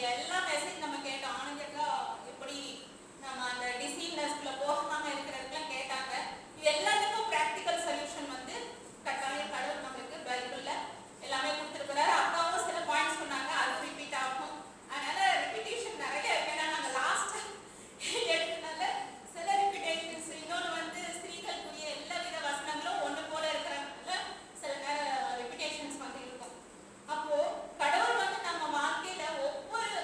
எல்லா மெசேஜ் நம்ம கேட்டோம். ஆனந்தக்கா எப்படி நம்ம அந்த டிசீவ்னஸ்க்குள்ள போகாம இருக்கிறதுக்குலாம் கேட்டாங்க. இது எல்லாத்துக்கும் ப்ராக்டிக்கல் சொல்யூஷன் வந்து கட்டாயம் கடவுள் நமக்கு பைபிள்ல எல்லாமே கொடுத்துருக்கிறாரு. அக்காவும் சில பாயிண்ட்ஸ் சொன்னாங்க, அது ரிப்பீட் ஆகும். அதனால ரிப்பீட்டேஷன் நிறைய இருக்கு. ஏன்னா நாங்கள் லாஸ்ட் எடுத்தனால சில ரிப்பீட்டேஷன்ஸ், இன்னொன்று வந்து ஸ்திரீகளுக்குரிய எல்லா வித வசனங்களும் ஒன்று போல இருக்கிறதுனால சில நேரம் ரிப்பீட்டேஷன்ஸ் வந்து இருக்கும். அப்போ கடவுள் வந்து நம்ம வாழ்க்கையில ஒவ்வொரு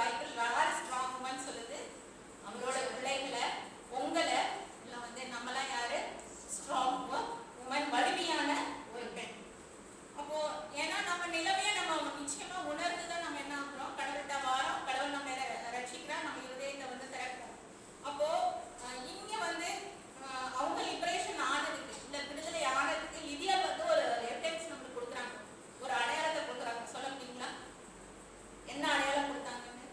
பைபிள் யார் ஸ்ட்ராங் உமன் சொல்லுது? அவரோட பிள்ளைகளை, உங்களை இல்லை வந்து நம்மளாம் யாரு ஸ்ட்ராங் உமன், வலிமையான ஒரு பெண். அப்போ ஏன்னா நம்ம நிலைமையை நம்ம நிச்சயமா உணர்ந்துதான் நம்ம என்ன ஆகுறோம், கடவுள்கிட்ட வாரோம், கடவுள் நம்ம ரட்சிக்கிறா, நம்ம இருதயத்தை வந்து திறக்கிறோம். அப்போ இங்க வந்து அவங்க லிபரேஷன் ஆனதுக்கு, இந்த விடுதலை ஆனதுக்கு லிதியா வந்து ஒரு எவிடன்ஸ் நம்மளுக்கு கொடுக்குறாங்க, ஒரு அடையாளத்தை கொடுக்குறாங்க. சொல்ல முடியுங்களா என்ன அடையாளம் கொடுத்தாங்கன்னு?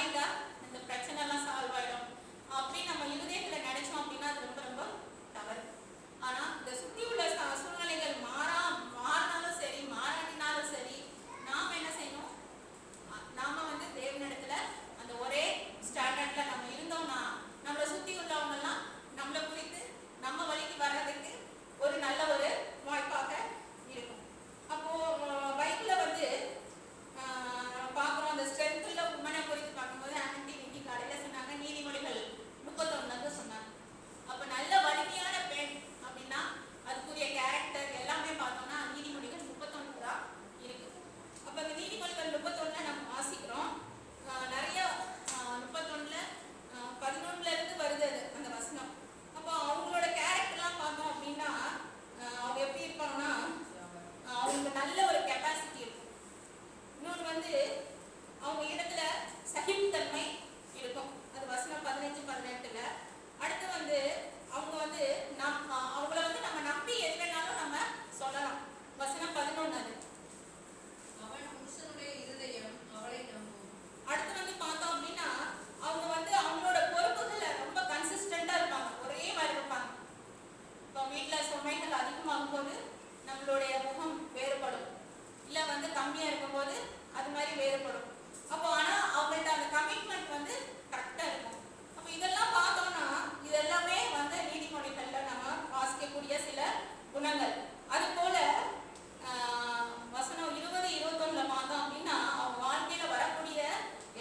மாறிட்டா இந்த பிரச்சனை எல்லாம் சால்வ் ஆயிடும் அப்படின்னு நம்ம இருதயத்துல நினைச்சோம் அப்படின்னா அது ரொம்ப ரொம்ப தவறு. ஆனா இந்த சுத்தி உள்ள சூழ்நிலைகள் மாறினாலும் சரி மாறாட்டினாலும் சரி நாம என்ன செய்யணும்? நாம வந்து தேவனிடத்துல அந்த ஒரே ஸ்டாண்டர்ட்ல நம்ம இருந்தோம்னா நம்மளை சுத்தி உள்ளவங்க எல்லாம் நம்மளை குறித்து நம்ம வழிக்கு வர்றதுக்கு ஒரு நல்ல ஒரு வாய்ப்பாக இருக்கும். அப்போ பைபிள்ல வந்து பார்க்குறோம் அந்த ஸ்ட்ரென்த் உள்ள உமனை குறித்து பார்க்கும்போது ஆன்டி இன்னைக்கு காலையில சொன்னாங்க நீதிமொழிகள் 31 சொன்னாங்க. அப்போ நல்ல வலிமையான பெண் அப்படின்னா அதுக்குரிய கேரக்டர் எல்லாமே பார்த்தோம்னா நீதிமொழிகள் 31 தான் இருக்கு. அப்போ அந்த நீதிமொழிகள் 31 நம்ம வாசிக்கிறோம். நிறைய 31ல 11ல இருந்து வருது அந்த வசனம். அப்போ அவங்களோட கேரக்டர்லாம் பார்த்தோம் அப்படின்னா அவங்க எப்படி இருப்பாங்கன்னா அவங்களுக்கு நல்ல ஒரு கெப்பாசிட்டி இருக்கும். இன்னொன்று வந்து அவங்க இடத்துல சகிப்புத்தன்மை இருக்கும். அது வசனம் 15, 18ல. அடுத்து வந்து அவங்க வந்து அவங்கள வந்து நம்ம நம்பி எது வேணாலும் நம்ம சொல்லலாம். வசனம் 11 அது. அவன் புருஷனுடைய இருதயம் அவளை நம்பும். அடுத்து வந்து பார்த்தோம் அப்படின்னா அவங்க வந்து அவங்களோட பொறுப்புகளை ரொம்ப கன்சிஸ்டண்டா இருப்பாங்க, ஒரே மாதிரி இருப்பாங்க. இப்போ வீட்டில் சுமைகள் அதிகமாகும் போது நம்மளுடைய முகம் வேறுபடும், இல்லை வந்து கம்மியாக இருக்கும்போது அது மாதிரி வேறுபடும். அப்போ ஆனால் அவங்கள்ட்ட அந்த கமிட்மெண்ட் வந்து கரெக்டாக இருக்கும். அப்போ இதெல்லாம் பார்த்தோம்னா இது எல்லாமே வந்து நீதிமொழிகளில் நம்ம வாசிக்கக்கூடிய சில குணங்கள். அது போல வசனம் 20, 21ல பார்த்தோம் அப்படின்னா அவங்க வாழ்க்கையில வரக்கூடிய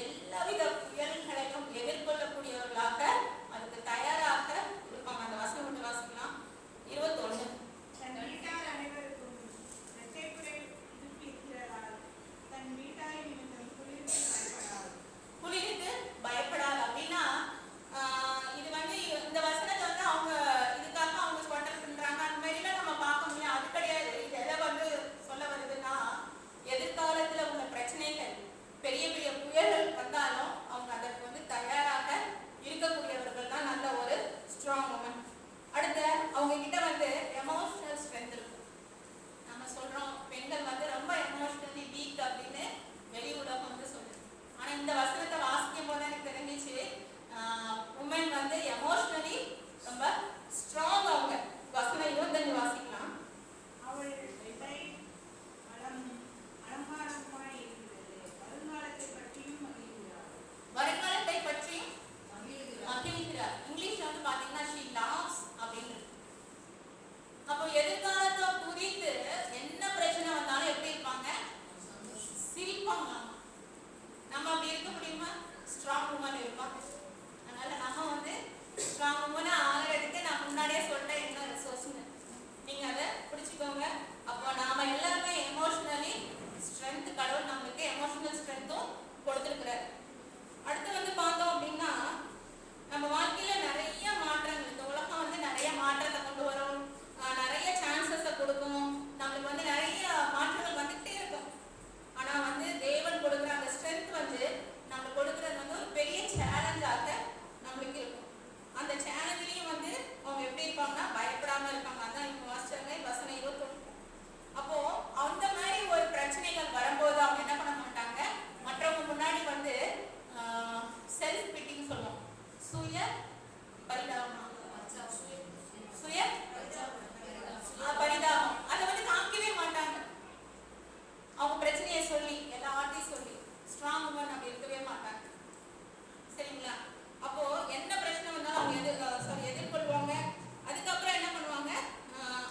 எல்லாவித புயல்களையும் எதிர்கொள்ளக்கூடியவர்களாக அதுக்கு தயாராக இருப்பாங்க. அந்த வசனம் வந்து வாசிக்கலாம். 21. தன் வீட்டார் அனைவருக்கும் இரட்டைக்குறை இருக்கிறார். தன் வீட்டாரை நிமித்தம் குளிருக்கு பயப்படாது அப்படின்னா இது வந்து இந்த வசனத்தை வந்து அவங்க இதுக்காக அவங்க ஸ்வெட்டர் பண்றாங்க அந்த மாதிரிலாம் நம்ம பார்க்க முடியும். அது கிடையாது. இது எதை வந்து சொல்ல வருதுன்னா எதிர்காலத்துல உள்ள பிரச்சனைகள் பெரிய பெரிய புயல்கள் வந்தாலும் அவங்க அதற்கு வந்து தயாராக இருக்கக்கூடியவர்கள் தான் நல்ல ஒரு ஸ்ட்ராங் உமன். அடுத்து அவங்க கிட்ட வந்து எமோஷனல் ஸ்ட்ரென்த் இருக்கும். நம்ம சொல்றோம் பெண்கள் வந்து ரொம்ப எமோஷனலி வீக் அப்படின்னு வெளி உலகம் வந்து சொல்லுது. ஆனா இந்த வசனத்தை வாசிக்கும் போது எனக்கு தெரிஞ்சிச்சு உமன் வந்து எமோஷனலி ரொம்ப ஸ்ட்ராங். அவங்க வசனம் 25 வாசிக்கலாம். அவள் அலங்காரமாய் இருக்கிறது. வருங்காலத்தை பற்றியும் மகிழ்கிறார். வருங்காலத்தை பற்றியும் மகிழ்கிறார். இங்கிலீஷ்ல வந்து பாத்தீங்கன்னா she laughs அப்படின்னு. அப்போ எதிர்காலத்தை குறித்து என்ன பிரச்சனை வந்தாலும் எப்படி இருப்பாங்க? சிரிப்பாங்க. நம்ம அப்படி இருக்க முடியுமா? ஸ்ட்ராங் உமன் இருப்பாங்க. அதனால நம்ம வந்து ஸ்ட்ராங் உமனை ஆகிறதுக்கு நான் முன்னாடியே சொல்லிட்டேன் என்ன ரிசோர்ஸ்னு, நீங்க அதை பிடிச்சிக்கோங்க. அப்போ நாம எல்லாருமே எமோஷனலி ஸ்ட்ரென்த், கடவுள் நம்மளுக்கு எமோஷனல் ஸ்ட்ரென்த்தும் கொடுத்துருக்கிறாரு. அடுத்து வந்து பார்த்தோம் அப்படின்னா நம்ம வாழ்க்கையில நிறைய மாற்றங்கள், இந்த உலகம் வந்து நிறைய மாற்றத்தை கொண்டு வரும், நிறைய சான்சஸை கொடுக்கும், நம்மளுக்கு வந்து நிறைய மாற்றங்கள் வந்துகிட்டே இருக்கும். ஆனா வந்து தேவன் கொடுக்குற அந்த ஸ்ட்ரென்த் வந்து நம்மளுக்கு கொடுக்குறது வந்து ஒரு பெரிய சேலஞ்சாக நம்மளுக்கு இருக்கும். அந்த சேலஞ்சிலையும் வந்து அவங்க எப்படி இருப்பாங்கன்னா பயப்படாம இருப்பாங்க. அதான் இப்போ வாசிச்சாங்க வசனம் 21. அப்போ அந்த மாதிரி ஒரு பிரச்சனைகள் வரும்போது அவங்க என்ன பண்ண மாட்டாங்க, மற்றவங்க முன்னாடி வந்து செல்ஃப் பிட்டிங் சொல்லுவோம், சுய பரிதாபம், பரிதாபம் அதை வந்து காமிக்கவே மாட்டாங்க. அவங்க பிரச்சனையை சொல்லி எல்லாத்தையும் சொல்லி ஸ்ட்ராங் உமன் அப்படி இருக்கவே மாட்டாங்க. சரிங்களா? அப்போ என்ன பிரச்சனை வந்தாலும் அவங்க எதிர்கொள்வாங்க. அதுக்கப்புறம் என்ன பண்ணுவாங்க,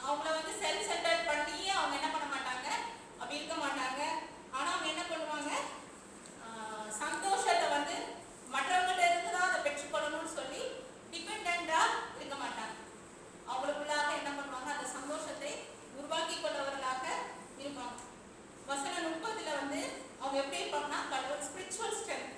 அவங்கள வந்து செல்ஃப் சென்டர்ட் பண்ணியே அவங்க என்ன பண்ண மாட்டாங்க, அப்படி இருக்க மாட்டாங்க. ஆனா அவங்க என்ன பண்ணுவாங்க, சந்தோஷத்தை வந்து மற்றவங்கள்ட்ட இருந்து தான் அதை பெற்றுக்கொள்ளணும்னு சொல்லி டிபெண்டா இருக்க மாட்டாங்க. அவங்களுக்குள்ளாக என்ன பண்ணுவாங்க, அந்த சந்தோஷத்தை உருவாக்கி கொண்டவர்களாக இருப்பாங்க. வசனம் 30ல வந்து அவங்க எப்படி இருப்பாங்கன்னா கடவுள் ஸ்பிரிச்சுவல் ஸ்ட்ரென்த்,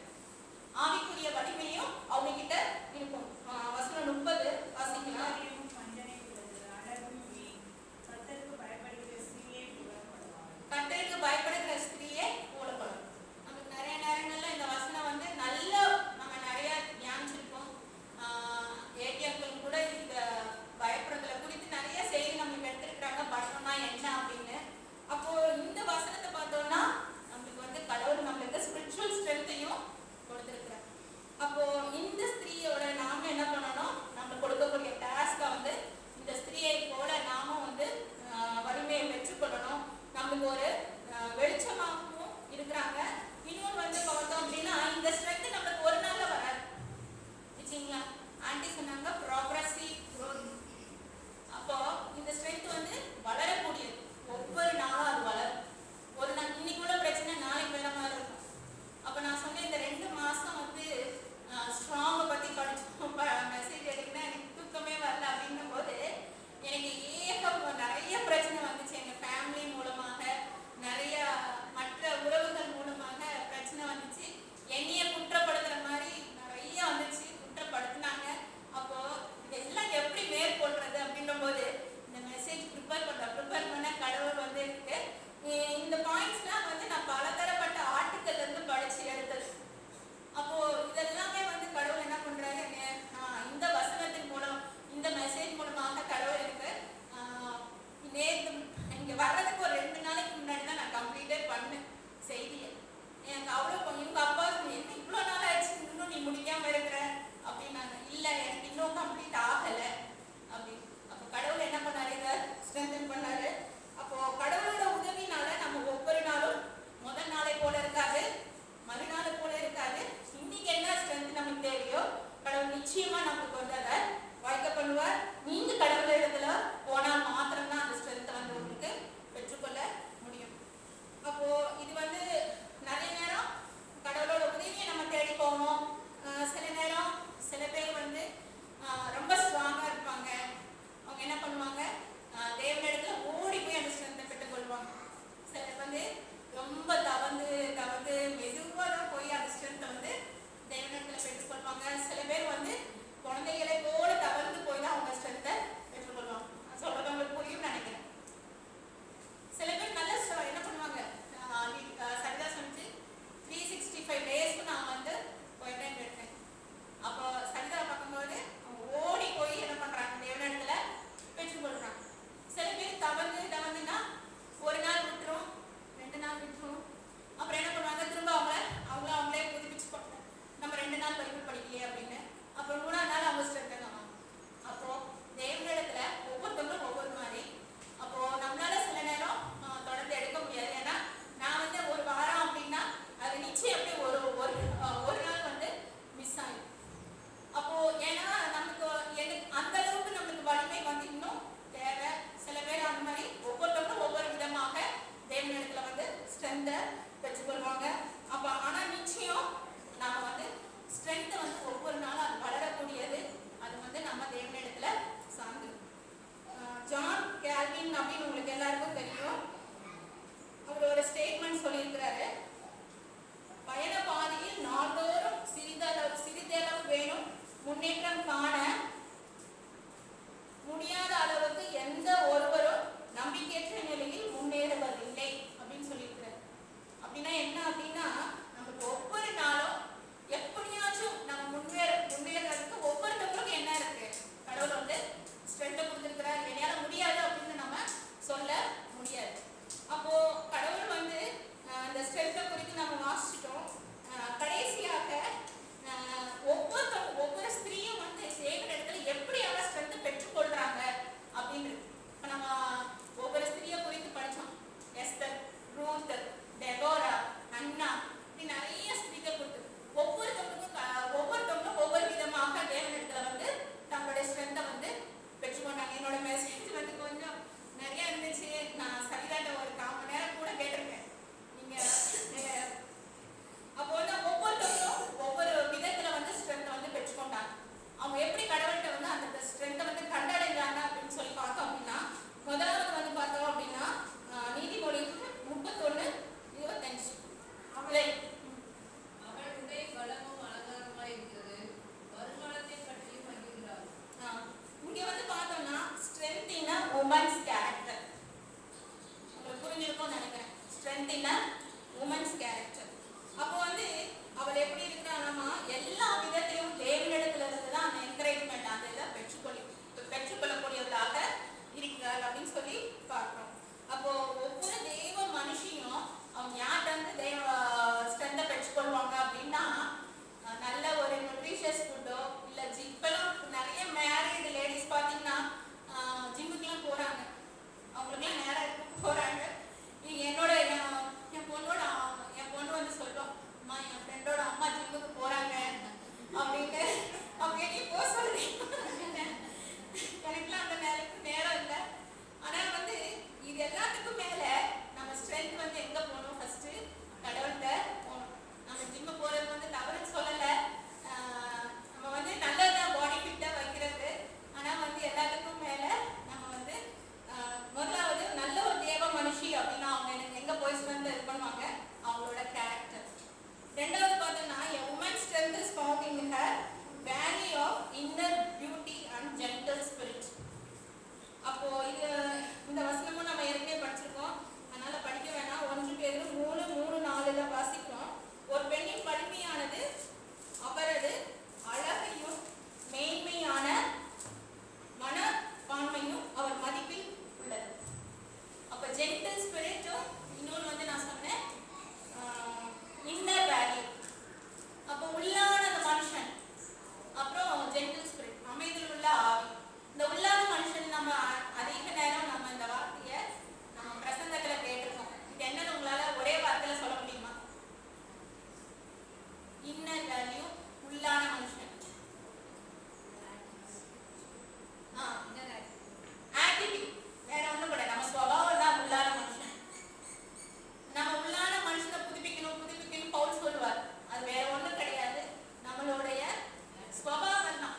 ஸ்வபாவம் தான்.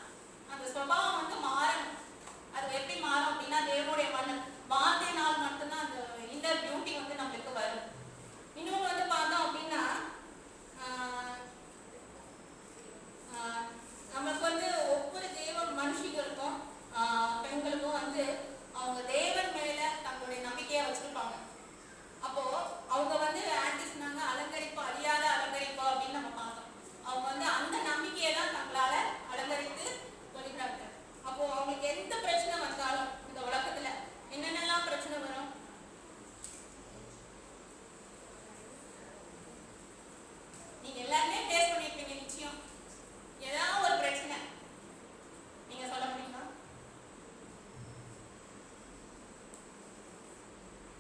அந்த ஸ்வபாவம் வந்து மாறணும். அது எப்படி மாறும் அப்படின்னா தேவனுடைய வார்த்தையினால் மட்டும்தான் அந்த இன்னர் பியூட்டி வந்து நம்மளுக்கு வரும். இன்னொன்று வந்து பார்த்தோம் அப்படின்னா நமக்கு வந்து ஒவ்வொரு தேவ மனுஷிகளுக்கும் பெண்களுக்கும் வந்து அவங்க தேவன் மேல தங்களுடைய நம்பிக்கையை வச்சிருப்பாங்க. அப்போ அவங்க வந்து ஆன்டிஸ்னாங்க அலங்கரிப்பு அழியாத அலங்கரிப்பு அப்படின்னு நம்ம பார்த்தோம். அவங்க வந்து அந்த நம்பிக்கையை தான் தங்களால அலங்கரித்து வருகிறாங்க. அப்போ அவங்களுக்கு எந்த பிரச்சனை வந்தாலும் இந்த உலகத்துல என்னென்னலாம் பிரச்சனை வரும்? நீங்க எல்லாருமே ஃபேஸ் பண்ணிருப்பீங்க நிச்சயம். ஏதாவது ஒரு பிரச்சனை நீங்க சொல்ல முடியுமா?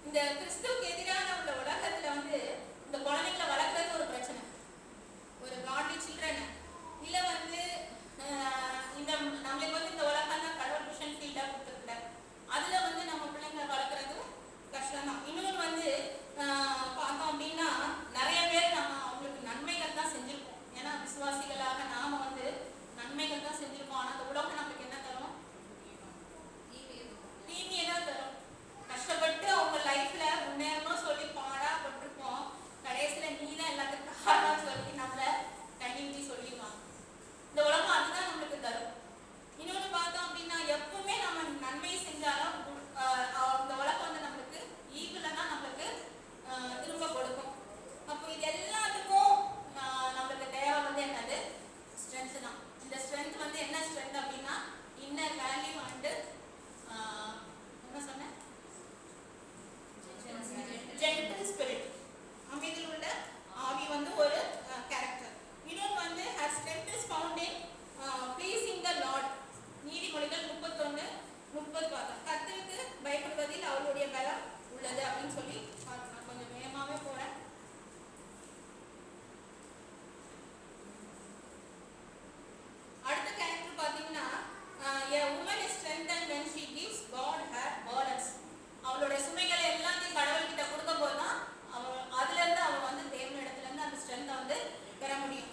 இந்த கிறிஸ்துவுக்கு எதிரான உள்ள உலகத்துல வந்து இந்த குழந்தைங்களை வளர்க்கறது ஒரு பிரச்சனை. ஒரு காட்லி சில்ட்ரன் இல்ல வந்து இந்த நம்மளுக்கு வந்து இந்த உலகம் தான் கடவுள் மிஷன் ஃபீல்டா கொடுத்துருக்காரு. அதுல வந்து நம்ம பிள்ளைங்களை வளர்க்கறதும் கஷ்டம் தான். இன்னொன்று வந்து பார்த்தோம் அப்படின்னா நிறைய பேர் நம்ம அவங்களுக்கு நன்மைகள் தான் செஞ்சிருக்கோம். ஏன்னா விசுவாசிகளாக நாம வந்து நன்மைகள் தான் செஞ்சிருக்கோம். ஆனா அந்த உலகம் நமக்கு என்ன தரும்? தீமையை தான் தரும். கஷ்டப்பட்டு அவங்க லைஃப்ல முன்னேறணும் சொல்லி பாடாப்பட்டிருப்போம். கடைசியில நீ தான் எல்லாத்துக்கும் காரணம் சொல்லி நம்மள கண்ணி சொல்லிடுவாங்க. இந்த உலகம் அதுதான் நம்மளுக்கு தரும். இன்னொன்று பார்த்தோம் அப்படின்னா எப்பவுமே நம்ம நன்மை செஞ்சாலும் இந்த உலகம் வந்து நம்மளுக்கு ஈவில தான் நம்மளுக்கு திரும்ப கொடுக்கும். அப்போ இது எல்லாத்துக்கும் நம்மளுக்கு தேவை வந்து என்னது? ஸ்ட்ரென்த் தான். இந்த ஸ்ட்ரென்த் வந்து என்ன ஸ்ட்ரென்த் அப்படின்னா இன்னர் வேல்யூ அண்ட் என்ன சொன்னேன்? Gentle spirit. அமைதியில் உள்ள ஆவி வந்து ஒரு கேரக்டர். இன்னொன்று வந்து her strength is found in pleasing the Lord. நீதிமொழிகள் 31:30 பார்த்தோம். கர்த்தருக்கு பயப்படுவதில் அவருடைய பலம் உள்ளது அப்படின்னு சொல்லி பார்க்கலாம். கொஞ்சம் வேகமாவே போறேன். அடுத்த கேரக்டர் பார்த்தீங்கன்னா a woman is strengthened when she gives God her burdens. அவளுடைய சுமைகளை எல்லாத்தையும் கடவுள் கிட்ட கொடுக்கும்போது தான் அதுல இருந்து அவ வந்து தேவனிடத்துல இருந்து அந்த ஸ்ட்ரென்த்தை வந்து பெற முடியும்.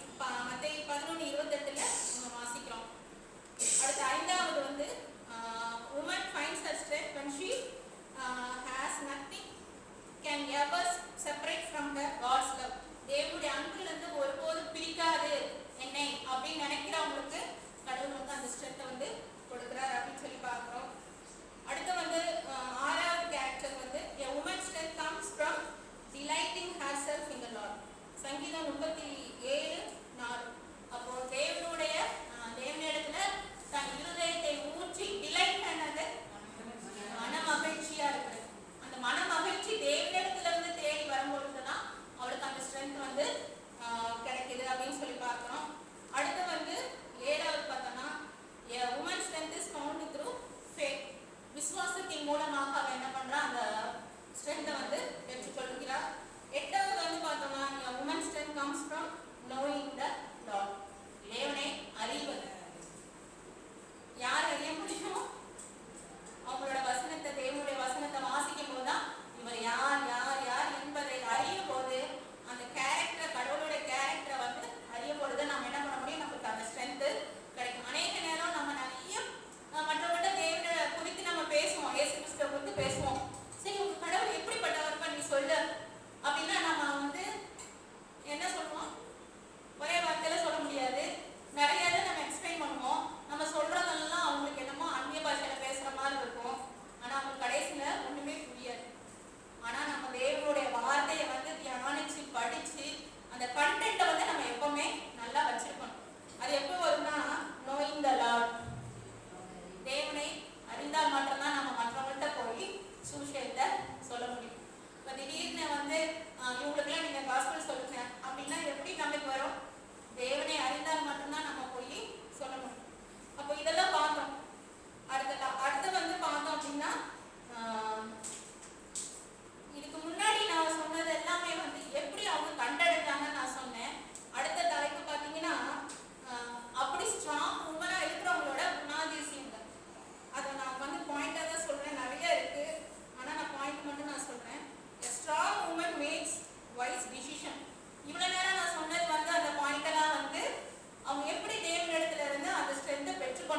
மத்தேயு 11:28 நம்ம வாசிக்கிறோம். அடுத்து ஐந்தாவது வந்து woman finds her strength when she has nothing can ever separate from her God's love. தேவனுடைய அன்பிலிருந்து ஒருபோதும் பிரிக்காது என்னை அப்படின்னு நினைக்கிறவங்களுக்கு கடவுள் வந்து அந்த ஸ்ட்ரென்த்தை வந்து கொடுக்குறாரு அப்படின்னு சொல்லி பார்க்கிறோம். அடுத்து வந்து ஆறாவது கேரக்டர் வந்து a woman's strength comes from delighting herself in the Lord. சங்கீதம் 37:4. அப்போ தேவனிடத்துல தன் இருதயத்தை ஊற்றி டிலைட் பண்ணது மன மகிழ்ச்சியா இருக்கிறது. அந்த மன மகிழ்ச்சி தேவனிடத்துல இருந்து தேடி வரும்பொழுதுதான் அவளுக்கு அந்த ஸ்ட்ரென்த் வந்து கிடைக்குது அப்படின்னு சொல்லி பார்க்கிறோம். அடுத்து வந்து ஏழாவது பார்த்தோம்னா a woman's strength is found through faith. விசுவாசத்தின் மூலமாக அவ என்ன பண்றா? அந்த ஸ்ட்ரென்த்தை வந்து பெற்றுக்கொள்கிறார். எட்டாவது வந்து பார்த்தோம்னா a woman's strength comes from knowing the Lord. தேவனை அறிய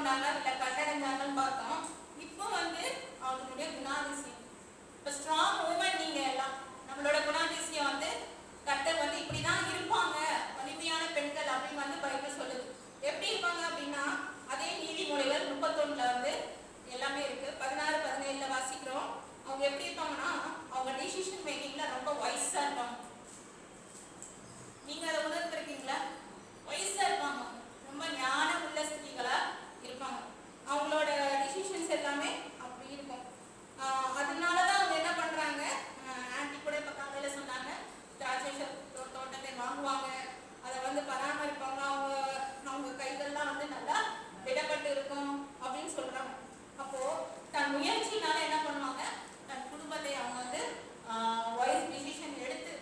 ஏற்றுக்கொண்டாங்க இல்லை கண்டடைஞ்சாங்கன்னு பார்த்தோம். இப்போ வந்து அவங்களுடைய குணாதிசயம். இப்போ ஸ்ட்ராங் உமன் நீங்க எல்லாம் நம்மளோட குணாதிசயம் வந்து கர்த்தர் வந்து இப்படிதான் இருப்பாங்க வலிமையான பெண்கள் அப்படின்னு வந்து பைபிள் சொல்லுது. எப்படி இருப்பாங்க அப்படின்னா அதே நீதிமொழிகள் 31 வந்து எல்லாமே இருக்கு. 16, 17 வாசிக்கிறோம். அவங்க எப்படி இருப்பாங்கன்னா அவங்க டிசிஷன் மேக்கிங்ல ரொம்ப வைஸா இருப்பாங்க. நீங்க அதை உணர்ந்திருக்கீங்களா? வைஸா இருப்பாங்க, ரொம்ப ஞானம் உள்ள ஸ்திரீகளா இருப்பாங்க. அவங்களோட டிசிஷன்ஸ் எல்லாமே அப்படி இருக்கும். அதனாலதான் அவங்க என்ன பண்றாங்க, ஆன்டி கூட இப்ப காலையில சொன்னாங்க, திராட்சை தோட்டத்தை வாங்குவாங்க, அதை வந்து பராமரிப்பாங்க, அவங்க கைகள்லாம் வந்து நல்லா விடப்பட்டு இருக்கும் அப்படின்னு சொல்றாங்க. அப்போ தன் முயற்சினால என்ன பண்ணுவாங்க, தன் குடும்பத்தை அவங்க வந்து வைஸ் டிசிஷன் எடுத்து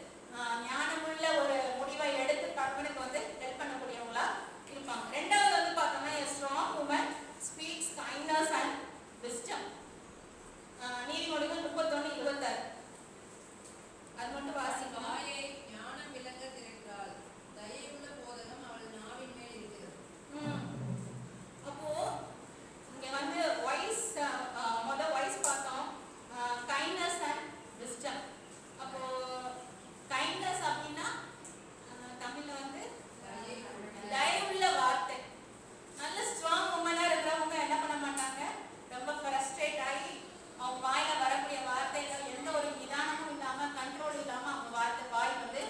ஞானமுள்ள ஒரு முடிவை எடுத்து கணவனுக்கு வந்து ஹெல்ப் பண்ணக்கூடியவங்களா இருப்பாங்க. ரெண்டாவது வந்து பார்த்தோம்னா a strong woman speaks kindness and wisdom. நீதிமொழிகள் 31:26 அது மட்டும் வாசிக்கலாம். வாயை ஞானம் விளங்க திறந்தாள், தயவுள்ள போதகம் அவள் நாவின் மேல் இருக்கிறது. அப்போ இங்க வந்து வாய்ஸ் வாய்ஸ் பார்த்தோம், கைண்ட்னஸ் அண்ட் விஸ்டம். அப்போ கைண்ட்னஸ் அப்படின்னா தமிழ்ல வந்து தயவுள்ள வார்த்தை. நல்ல ஸ்ட்ராங் உமனா இருக்கிறவங்க என்ன பண்ண மாட்டாங்க, ரொம்ப ஃப்ரஸ்ட்ரேட் ஆகி அவங்க வாயில வரக்கூடிய வார்த்தைகள் எந்த ஒரு நிதானமும் இல்லாம கண்ட்ரோல் இல்லாம அவங்க வாய் வந்து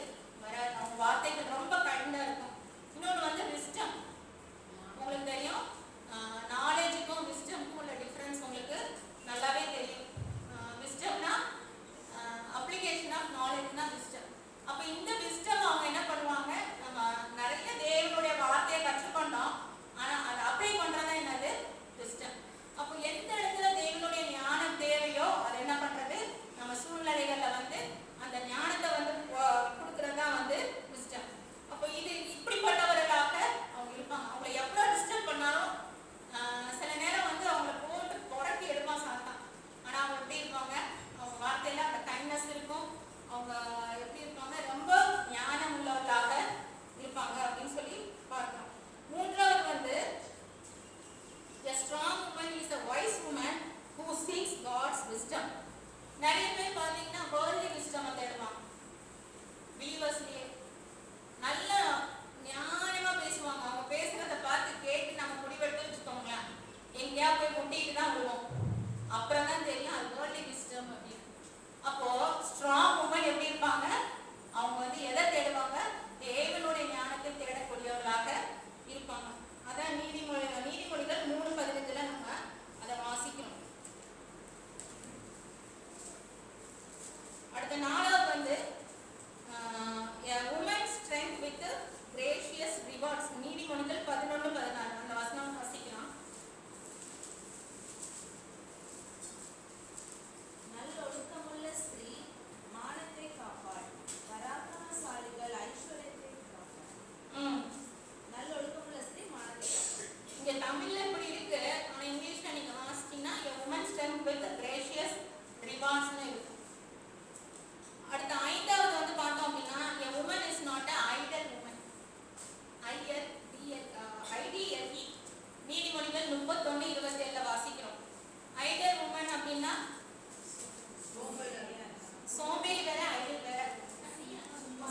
வராது. அவங்க வார்த்தைகள் ரொம்ப கைண்டா இருக்கும். இன்னொன்று வந்து விஸ்டம். உங்களுக்கு தெரியும், நாலேஜுக்கும் விஸ்டம்க்கும் உள்ள டிஃப்ரென்ஸ் உங்களுக்கு நல்லாவே தெரியும். விஸ்டம்னா அப்ளிகேஷன் ஆஃப் நாலேஜ்னா விஸ்டம். அப்போ இந்த விஸ்டம் அவங்க என்ன பண்ணுவாங்க, நம்ம நிறைய தேவனுடைய வார்த்தையை கற்றுக்கொண்டோம், ஆனா அதை அப்ளை பண்றதா என்னது விஸ்டம். அப்போ எந்த இடத்துல தேவனுடைய ஞானம் தேவையோ அதை என்ன பண்றது, நம்ம சூழ்நிலைகள்ல வந்து அந்த ஞானத்தை வந்து கொடுக்கறதா வந்து விஸ்டம். அப்போ இது இப்படிப்பட்டவர்களாக அவங்க இருப்பாங்க. அவங்களை எவ்வளவு டிஸ்டர்ப் பண்ணாலும் சில நேரம் வந்து அவங்களை போட்டு புரட்டி எடுப்பான் சாத்தான். ஆனா அவங்க எப்படி இருப்பாங்க, அவங்க வார்த்தையில அந்த கைண்ட்னஸ் இருக்கும். அவங்க எப்படி இருப்பாங்க, ரொம்ப ஞானம் உள்ளவர்களாக இருப்பாங்க அப்படின்னு சொல்லி பார்க்கிறோம். மூன்றாவது வந்து a strong woman is a wise woman who seeks God's wisdom. நிறைய பேர் பார்த்தீங்கன்னா worldly wisdom தேடுவாங்க. பீவர்ஸ்லயே நல்ல ஞானமா பேசுவாங்க. அவங்க பேசுறத பார்த்து கேட்டு நம்ம முடிவெடுத்து வச்சுக்கோங்களேன், எங்கேயா போய் முட்டிட்டு தான் விடுவோம். அப்புறம் தான் தெரியும் அது வேர்ல்ட்லி விஸ்டம் அப்படின்னு. அப்போ ஸ்ட்ராங் உமன் எப்படி இருப்பாங்க, அவங்க வந்து எதை தேடுவாங்க, தேவனுடைய ஞானத்தை தேடக்கூடியவர்களாக இருப்பாங்க. அதான் நீதிமொழிகள் 3:15 நம்ம அதை வாசிக்கிறோம். அடுத்த நாலாவது வந்து a woman's strength with gracious rewards. நீதிமொழிகள் 11:16 அந்த வசனம் வாசிக்கலாம். நல்லொழுக்கமுள்ள ஸ்திரீ மானத்தை காப்பாள், பராக்கிரமசாலிகள் ஐஸ்வர்யத்தை காப்பாள். நல்லொழுக்கமுள்ள ஸ்திரீ மானத்தை காப்பாள். இங்க தமிழ்ல இப்படி இருக்கு, ஆனா இங்கிலீஷ்ல நீங்க வாசிச்சீங்கன்னா a woman's strength with gracious rewards னு இருக்கு. அடுத்த ஐந்தாவது வந்து பார்த்தோம் அப்படின்னா a woman is not a idle woman. IDLE நீதிமொழிகள் 31:27 வாசிக்கிறோம். ஐடல் உமன் அப்படின்னா சோம்பேறி வேற, ஐடல் வேற.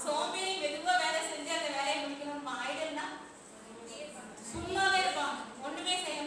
சோம்பேறி மெதுவா வேலை செஞ்சு அந்த வேலையை முடிக்கணும். ஐடல்னா சும்மாவே இருப்பாங்க, ஒண்ணுமே செய்ய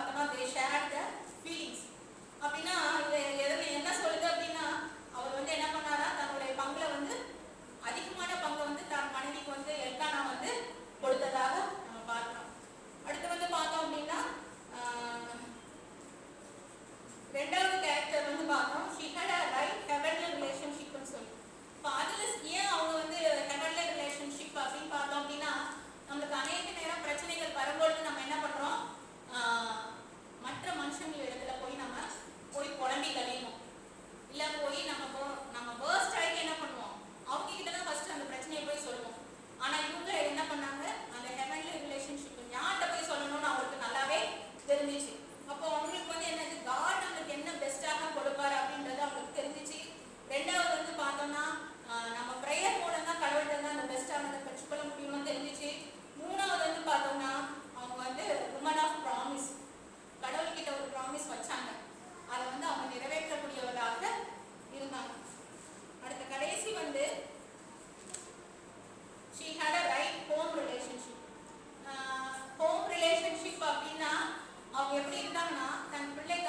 பார்த்தோம்னா தே ஷேர் த ஃபீலிங்ஸ். அப்படின்னா இது என்ன சொல்லுது அப்படின்னா அவர் வந்து என்ன பண்ணாரா தன்னுடைய பங்குல வந்து அதிகமான பங்கை வந்து தன் மனைவிக்கு வந்து எல்கானா வந்து கொடுத்ததாக நம்ம பார்க்கிறோம். அடுத்து வந்து பார்த்தோம் அப்படின்னா ரெண்டாவது கேரக்டர் வந்து பார்த்தோம் she had a right heavenly relationship னு சொல்லி. இப்போ அதுல ஏன் அவங்க வந்து heavenly relationship அப்படின்னு பார்த்தோம் அப்படின்னா நம்மளுக்கு அநேக நேரம் பிரச்சனைகள் வரும்பொழுது நம்ம என்ன பண்றோம், மற்ற மனுஷங்கள் இடத்துல போய் நம்ம புலம்பி கழியணும், இல்லை போய் நம்ம வேர்ஸ்ட் ஆகி என்ன பண்ணுவோம், அவங்க கிட்ட தான் ஃபர்ஸ்ட் அந்த பிரச்சனையை போய் சொல்லுவோம். ஆனா இவங்க என்ன பண்ணாங்க, அந்த ஹெவன்லி ரிலேஷன்ஷிப் யார்கிட்ட போய் சொல்லணும்னு அவருக்கு நல்லாவே தெரிஞ்சிச்சு. அப்போ அவங்களுக்கு வந்து என்னது, காட் நம்மளுக்கு என்ன பெஸ்ட்டாக கொடுப்பாரு அப்படின்றது அவங்களுக்கு தெரிஞ்சிச்சு. ரெண்டாவது வந்து பார்த்தோம்னா நம்ம ப்ரேயர் மூலம் தான் கடவுள்கிட்ட தான் அந்த பெஸ்ட்டானதை பெற்றுக்கொள்ள முடியும்னு தெரிஞ்சிச்சு. மூணாவது வந்து பார்த்தோம்னா அவங்க வந்து உமன் ஆஃப் ப்ராமிஸ், கடவுள்கிட்ட ஒரு ப்ராமிஸ் வச்சாங்க, அதை வந்து அவங்க நிறைவேற்றக்கூடியவர்களாக இருந்தாங்க. அடுத்த கடைசி வந்து she had a right home relationship. Home relationship அப்படின்னா அவங்க எப்படி இருந்தாங்கன்னா தன் பிள்ளைக்கு